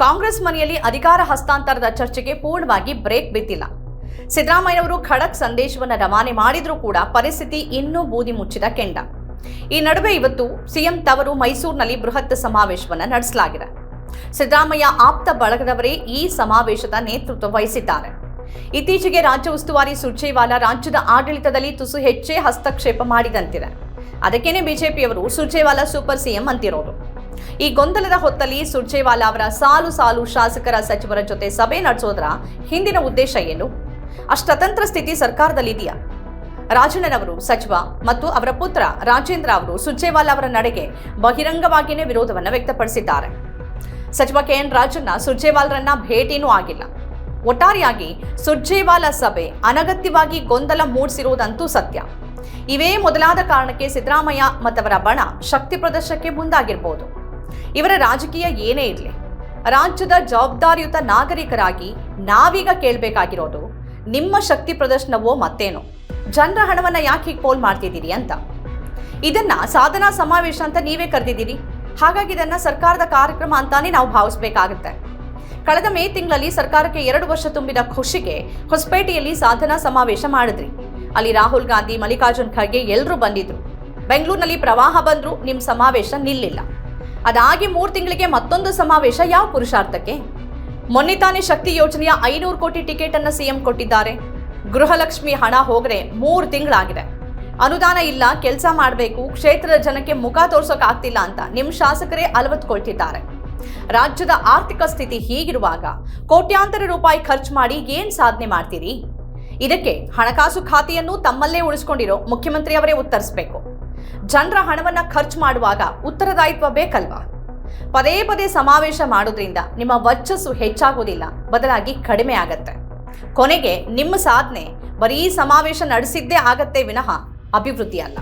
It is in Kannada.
ಕಾಂಗ್ರೆಸ್ ಮನೆಯಲ್ಲಿ ಅಧಿಕಾರ ಹಸ್ತಾಂತರದ ಚರ್ಚೆಗೆ ಪೂರ್ಣವಾಗಿ ಬ್ರೇಕ್ ಬಿದ್ದಿಲ್ಲ. ಸಿದ್ದರಾಮಯ್ಯನವರು ಖಡಕ್ ಸಂದೇಶವನ್ನು ರವಾನೆ ಮಾಡಿದ್ರೂ ಕೂಡ ಪರಿಸ್ಥಿತಿ ಇನ್ನೂ ಬೂದಿ ಮುಚ್ಚಿದ ಕೆಂಡ. ಈ ನಡುವೆ ಇವತ್ತು ಸಿಎಂ ತವರು ಮೈಸೂರಿನಲ್ಲಿ ಬೃಹತ್ ಸಮಾವೇಶವನ್ನು ನಡೆಸಲಾಗಿದೆ. ಸಿದ್ದರಾಮಯ್ಯ ಆಪ್ತ ಬಳಗದವರೇ ಈ ಸಮಾವೇಶದ ನೇತೃತ್ವ ವಹಿಸಿದ್ದಾರೆ. ಇತ್ತೀಚೆಗೆ ರಾಜ್ಯ ಉಸ್ತುವಾರಿ ಸುರ್ಜೇವಾಲಾ ರಾಜ್ಯದ ಆಡಳಿತದಲ್ಲಿ ತುಸು ಹೆಚ್ಚೇ ಹಸ್ತಕ್ಷೇಪ ಮಾಡಿದಂತಿದೆ. ಅದಕ್ಕೇನೆ ಬಿಜೆಪಿಯವರು ಸುರ್ಜೇವಾಲಾ ಸೂಪರ್ ಸಿಎಂ ಅಂತಿರೋದು. ಈ ಗೊಂದಲದ ಹೊತ್ತಲ್ಲಿ ಸುರ್ಜೇವಾಲಾ ಅವರ ಸಾಲು ಸಾಲು ಶಾಸಕರ ಸಚಿವರ ಜೊತೆ ಸಭೆ ನಡೆಸೋದರ ಹಿಂದಿನ ಉದ್ದೇಶ ಏನು? ಅಷ್ಟತಂತ್ರ ಸ್ಥಿತಿ ಸರ್ಕಾರದಲ್ಲಿದೆಯಾ? ರಾಜಣ್ಣನವರು ಸಚಿವ ಮತ್ತು ಅವರ ಪುತ್ರ ರಾಜೇಂದ್ರ ಅವರು ಸುರ್ಜೇವಾಲಾ ಅವರ ನಡೆಗೆ ಬಹಿರಂಗವಾಗಿಯೇ ವಿರೋಧವನ್ನು ವ್ಯಕ್ತಪಡಿಸಿದ್ದಾರೆ. ಸಚಿವ ಕೆಎನ್ ರಾಜಣ್ಣ ಸುರ್ಜೇವಾಲಾರನ್ನ ಭೇಟಿನೂ ಆಗಿಲ್ಲ. ಒಟ್ಟಾರೆಯಾಗಿ ಸುರ್ಜೇವಾಲಾ ಸಭೆ ಅನಗತ್ಯವಾಗಿ ಗೊಂದಲ ಮೂಡಿಸಿರುವುದಂತೂ ಸತ್ಯ. ಇವೇ ಮೊದಲಾದ ಕಾರಣಕ್ಕೆ ಸಿದ್ದರಾಮಯ್ಯ ಮತ್ತವರ ಬಣ ಶಕ್ತಿ ಪ್ರದರ್ಶನಕ್ಕೆ ಮುಂದಾಗಿರಬಹುದು. ಇವರ ರಾಜಕೀಯ ಏನೇ ಇರಲಿ, ರಾಜ್ಯದ ಜವಾಬ್ದಾರಿಯುತ ನಾಗರಿಕರಾಗಿ ನಾವೀಗ ಕೇಳಬೇಕಾಗಿರೋದು ನಿಮ್ಮ ಶಕ್ತಿ ಪ್ರದರ್ಶನವೋ ಮತ್ತೇನೋ, ಜನರ ಹಣವನ್ನ ಯಾಕೆ ಹೀಗೆ ಪೋಲ್ ಮಾಡ್ತಿದ್ದೀರಿ ಅಂತ. ಇದನ್ನ ಸಾಧನಾ ಸಮಾವೇಶ ಅಂತ ನೀವೇ ಕರೆದಿದ್ದೀರಿ. ಹಾಗಾಗಿ ಇದನ್ನ ಸರ್ಕಾರದ ಕಾರ್ಯಕ್ರಮ ಅಂತಾನೆ ನಾವು ಭಾವಿಸಬೇಕಾಗುತ್ತೆ. ಕಳೆದ ಮೇ ತಿಂಗಳಲ್ಲಿ ಸರ್ಕಾರಕ್ಕೆ 2 ವರ್ಷ ತುಂಬಿದ ಖುಷಿಗೆ ಹೊಸಪೇಟೆಯಲ್ಲಿ ಸಾಧನಾ ಸಮಾವೇಶ ಮಾಡಿದ್ರಿ. ಅಲ್ಲಿ ರಾಹುಲ್ ಗಾಂಧಿ, ಮಲ್ಲಿಕಾರ್ಜುನ್ ಖರ್ಗೆ ಎಲ್ಲರೂ ಬಂದಿದ್ರು. ಬೆಂಗಳೂರಿನಲ್ಲಿ ಪ್ರವಾಹ ಬಂದ್ರು, ನಿಮ್ಮ ಸಮಾವೇಶ ನಿಲ್ಲಿಲ್ಲ. ಅದಾಗಿ 3 ತಿಂಗಳಿಗೆ ಮತ್ತೊಂದು ಸಮಾವೇಶ ಯಾವ ಪುರುಷಾರ್ಥಕ್ಕೆ? ಮೊನ್ನೆ ತಾನೇ ಶಕ್ತಿ ಯೋಜನೆಯ 500 ಕೋಟಿ ಟಿಕೆಟ್ ಅನ್ನು ಸಿಎಂ ಕೊಟ್ಟಿದ್ದಾರೆ. ಗೃಹಲಕ್ಷ್ಮಿ ಹಣ ಹೋಗರೆ 3 ತಿಂಗಳಾಗಿದೆ. ಅನುದಾನ ಇಲ್ಲ, ಕೆಲಸ ಮಾಡಬೇಕು, ಕ್ಷೇತ್ರದ ಜನಕ್ಕೆ ಮುಖ ತೋರ್ಸೋಕೆ ಆಗ್ತಿಲ್ಲ ಅಂತ ನಿಮ್ಮ ಶಾಸಕರೇ ಅಲವತ್ಕೊಳ್ತಿದ್ದಾರೆ. ರಾಜ್ಯದ ಆರ್ಥಿಕ ಸ್ಥಿತಿ ಹೀಗಿರುವಾಗ ಕೋಟ್ಯಾಂತರ ರೂಪಾಯಿ ಖರ್ಚು ಮಾಡಿ ಏನ್ ಸಾಧನೆ ಮಾಡ್ತೀರಿ? ಇದಕ್ಕೆ ಹಣಕಾಸು ಖಾತೆಯನ್ನು ತಮ್ಮಲ್ಲೇ ಉಳಿಸ್ಕೊಂಡಿರೋ ಮುಖ್ಯಮಂತ್ರಿ ಅವರೇ ಉತ್ತರಿಸಬೇಕು. ಜನರ ಹಣವನ್ನ ಖರ್ಚು ಮಾಡುವಾಗ ಉತ್ತರದಾಯಿತ್ವ ಬೇಕಲ್ವಾ? ಪದೇ ಪದೇ ಸಮಾವೇಶ ಮಾಡೋದ್ರಿಂದ ನಿಮ್ಮ ವರ್ಚಸ್ಸು ಹೆಚ್ಚಾಗೋದಿಲ್ಲ, ಬದಲಾಗಿ ಕಡಿಮೆ ಆಗತ್ತೆ. ಕೊನೆಗೆ ನಿಮ್ಮ ಸಾಧನೆ ಬರೀ ಸಮಾವೇಶ ನಡೆಸಿದ್ದೇ ಆಗತ್ತೆ ವಿನಃ ಅಭಿವೃದ್ಧಿ ಅಲ್ಲ.